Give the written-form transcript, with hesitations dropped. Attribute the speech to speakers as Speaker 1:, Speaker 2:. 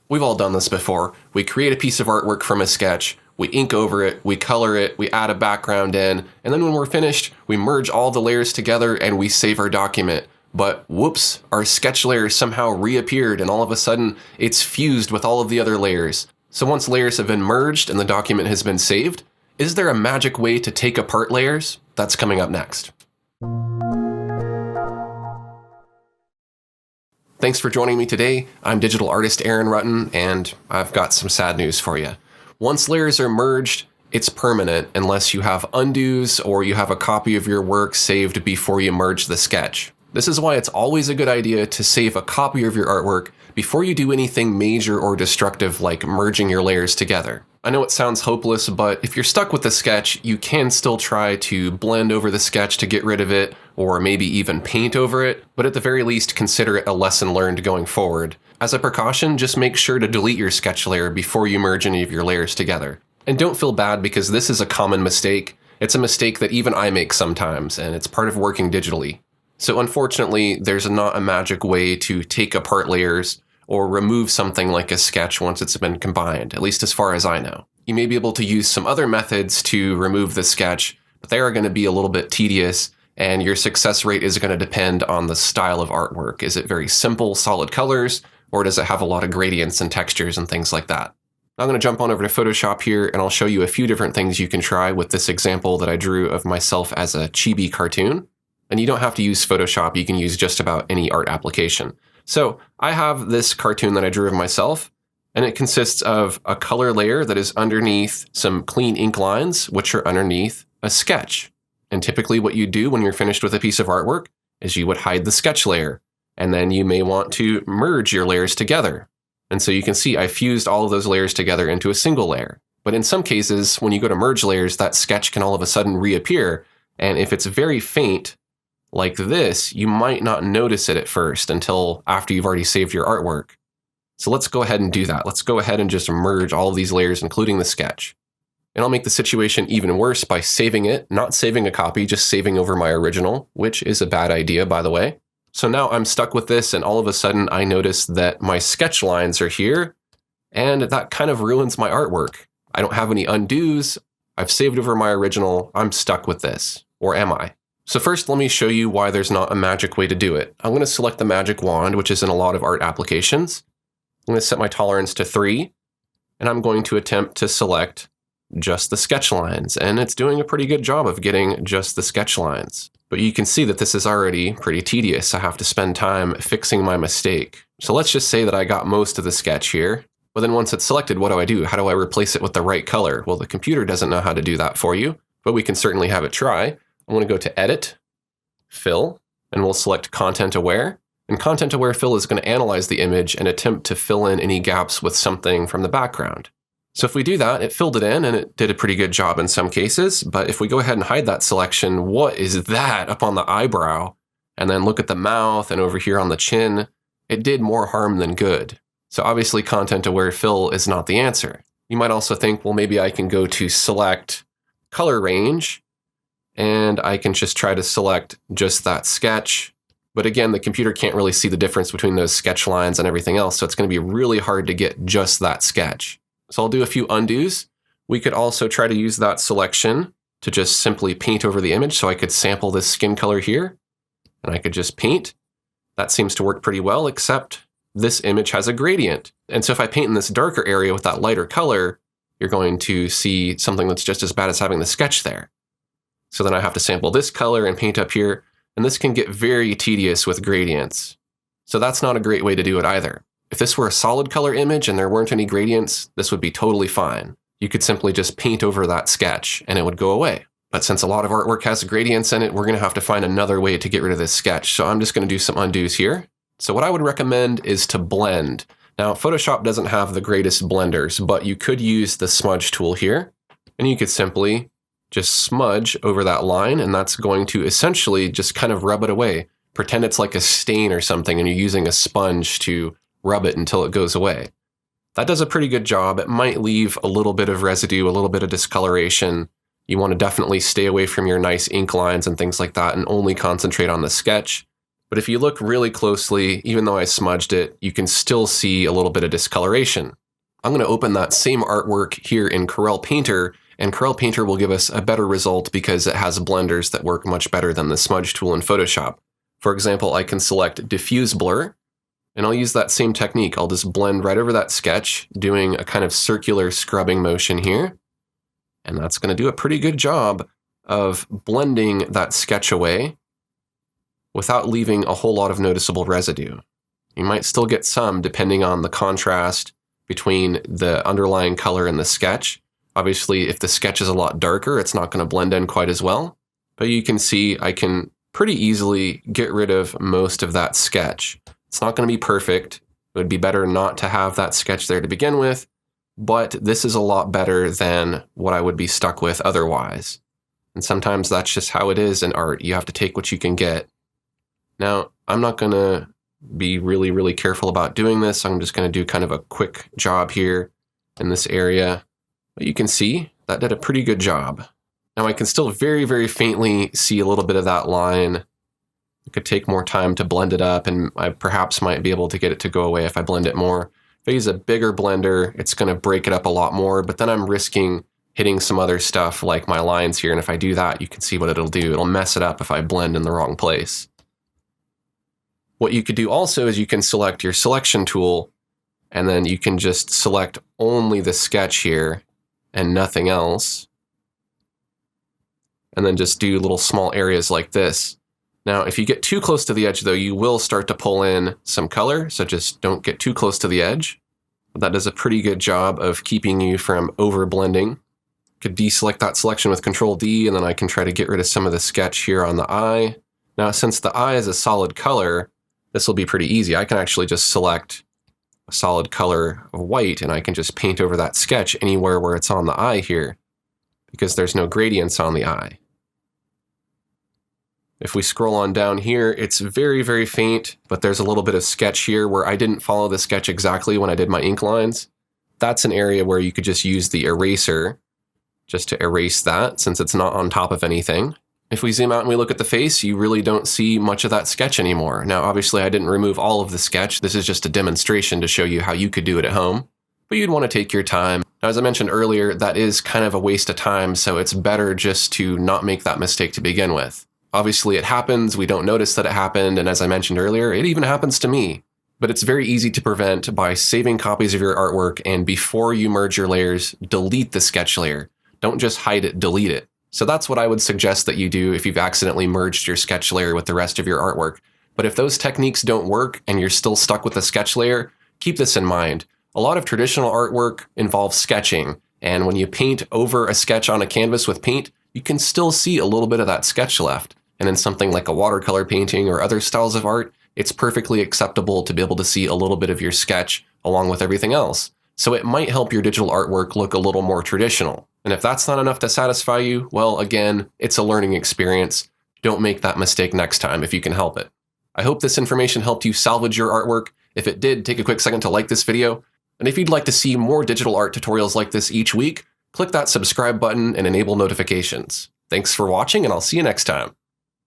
Speaker 1: We've all done this before. We create a piece of artwork from a sketch, we ink over it, we color it, we add a background in, and then when we're finished, we merge all the layers together and we save our document. But whoops, our sketch layer somehow reappeared and all of a sudden it's fused with all of the other layers. So once layers have been merged and the document has been saved, is there a magic way to take apart layers? That's coming up next. Thanks for joining me today. I'm digital artist Aaron Rutten, and I've got some sad news for you. Once layers are merged, it's permanent unless you have undos or you have a copy of your work saved before you merge the sketch. This is why it's always a good idea to save a copy of your artwork before you do anything major or destructive like merging your layers together. I know it sounds hopeless, but if you're stuck with the sketch, you can still try to blend over the sketch to get rid of it, or maybe even paint over it, but at the very least consider it a lesson learned going forward. As a precaution, just make sure to delete your sketch layer before you merge any of your layers together. And don't feel bad because this is a common mistake. It's a mistake that even I make sometimes, and it's part of working digitally. So unfortunately, there's not a magic way to take apart layers or remove something like a sketch once it's been combined, at least as far as I know. You may be able to use some other methods to remove the sketch, but they are going to be a little bit tedious, and your success rate is going to depend on the style of artwork. Is it very simple, solid colors, or does it have a lot of gradients and textures and things like that? I'm going to jump on over to Photoshop here, and I'll show you a few different things you can try with this example that I drew of myself as a chibi cartoon. And you don't have to use Photoshop, you can use just about any art application. So I have this cartoon that I drew of myself, and it consists of a color layer that is underneath some clean ink lines, which are underneath a sketch. And typically what you do when you're finished with a piece of artwork is you would hide the sketch layer, and then you may want to merge your layers together. And so you can see I fused all of those layers together into a single layer. But in some cases, when you go to merge layers, that sketch can all of a sudden reappear, and if it's very faint, like this, you might not notice it at first until after you've already saved your artwork. So let's go ahead and do that. Let's go ahead and just merge all of these layers, including the sketch. And I'll make the situation even worse by saving it, not saving a copy, just saving over my original, which is a bad idea, by the way. So now I'm stuck with this, and all of a sudden I notice that my sketch lines are here, and that kind of ruins my artwork. I don't have any undos. I've saved over my original. I'm stuck with this. Or am I? So first, let me show you why there's not a magic way to do it. I'm going to select the magic wand, which is in a lot of art applications. I'm going to set my tolerance to 3, and I'm going to attempt to select just the sketch lines. And it's doing a pretty good job of getting just the sketch lines. But you can see that this is already pretty tedious. I have to spend time fixing my mistake. So let's just say that I got most of the sketch here. But then once it's selected, what do I do? How do I replace it with the right color? Well, the computer doesn't know how to do that for you, but we can certainly have it try. I want to go to Edit, Fill, and we'll select Content Aware. And Content Aware Fill is going to analyze the image and attempt to fill in any gaps with something from the background. So if we do that, it filled it in and it did a pretty good job in some cases. But if we go ahead and hide that selection, what is that up on the eyebrow? And then look at the mouth and over here on the chin, it did more harm than good. So obviously Content Aware Fill is not the answer. You might also think, well, maybe I can go to Select Color Range, and I can just try to select just that sketch. But again, the computer can't really see the difference between those sketch lines and everything else, so it's going to be really hard to get just that sketch. So I'll do a few undos. We could also try to use that selection to just simply paint over the image, so I could sample this skin color here, and I could just paint. That seems to work pretty well, except this image has a gradient. And so if I paint in this darker area with that lighter color, you're going to see something that's just as bad as having the sketch there. So then I have to sample this color and paint up here, and this can get very tedious with gradients. So that's not a great way to do it either. If this were a solid color image and there weren't any gradients, this would be totally fine. You could simply just paint over that sketch and it would go away. But since a lot of artwork has gradients in it, we're going to have to find another way to get rid of this sketch. So I'm just going to do some undos here. So what I would recommend is to blend. Now, Photoshop doesn't have the greatest blenders, but you could use the smudge tool here, and you could simply just smudge over that line, and that's going to essentially just kind of rub it away. Pretend it's like a stain or something, and you're using a sponge to rub it until it goes away. That does a pretty good job. It might leave a little bit of residue, a little bit of discoloration. You want to definitely stay away from your nice ink lines and things like that and only concentrate on the sketch. But if you look really closely, even though I smudged it, you can still see a little bit of discoloration. I'm going to open that same artwork here in Corel Painter, and Corel Painter will give us a better result because it has blenders that work much better than the smudge tool in Photoshop. For example, I can select Diffuse Blur, and I'll use that same technique. I'll just blend right over that sketch, doing a kind of circular scrubbing motion here. And that's going to do a pretty good job of blending that sketch away without leaving a whole lot of noticeable residue. You might still get some depending on the contrast between the underlying color and the sketch. Obviously, if the sketch is a lot darker, it's not going to blend in quite as well. But you can see I can pretty easily get rid of most of that sketch. It's not going to be perfect. It would be better not to have that sketch there to begin with, but this is a lot better than what I would be stuck with otherwise. And sometimes that's just how it is in art. You have to take what you can get. Now, I'm not going to be really careful about doing this. I'm just going to do kind of a quick job here in this area. But you can see that did a pretty good job. Now I can still very faintly see a little bit of that line. It could take more time to blend it up, and I perhaps might be able to get it to go away if I blend it more. If I use a bigger blender, it's going to break it up a lot more, but then I'm risking hitting some other stuff like my lines here, and if I do that, you can see what it'll do. It'll mess it up if I blend in the wrong place. What you could do also is you can select your selection tool, and then you can just select only the sketch here and nothing else. And then just do little small areas like this. Now, if you get too close to the edge, though, you will start to pull in some color, so just don't get too close to the edge. But that does a pretty good job of keeping you from over blending. Could deselect that selection with Control D, and then I can try to get rid of some of the sketch here on the eye. Now, since the eye is a solid color, this will be pretty easy. I can actually just select a solid color of white, and I can just paint over that sketch anywhere where it's on the eye here, because there's no gradients on the eye. If we scroll on down here, it's very faint, but there's a little bit of sketch here where I didn't follow the sketch exactly when I did my ink lines. That's an area where you could just use the eraser just to erase that, since it's not on top of anything. If we zoom out and we look at the face, you really don't see much of that sketch anymore. Now, obviously, I didn't remove all of the sketch. This is just a demonstration to show you how you could do it at home, but you'd want to take your time. Now, as I mentioned earlier, that is kind of a waste of time, so it's better just to not make that mistake to begin with. Obviously, it happens. We don't notice that it happened, and as I mentioned earlier, it even happens to me. But it's very easy to prevent by saving copies of your artwork, and before you merge your layers, delete the sketch layer. Don't just hide it, delete it. So that's what I would suggest that you do if you've accidentally merged your sketch layer with the rest of your artwork. But if those techniques don't work and you're still stuck with the sketch layer, keep this in mind. A lot of traditional artwork involves sketching, and when you paint over a sketch on a canvas with paint, you can still see a little bit of that sketch left. And in something like a watercolor painting or other styles of art, it's perfectly acceptable to be able to see a little bit of your sketch along with everything else. So it might help your digital artwork look a little more traditional. And if that's not enough to satisfy you, well, again, it's a learning experience. Don't make that mistake next time if you can help it. I hope this information helped you salvage your artwork. If it did, take a quick second to like this video. And if you'd like to see more digital art tutorials like this each week, click that subscribe button and enable notifications. Thanks for watching, and I'll see you next time.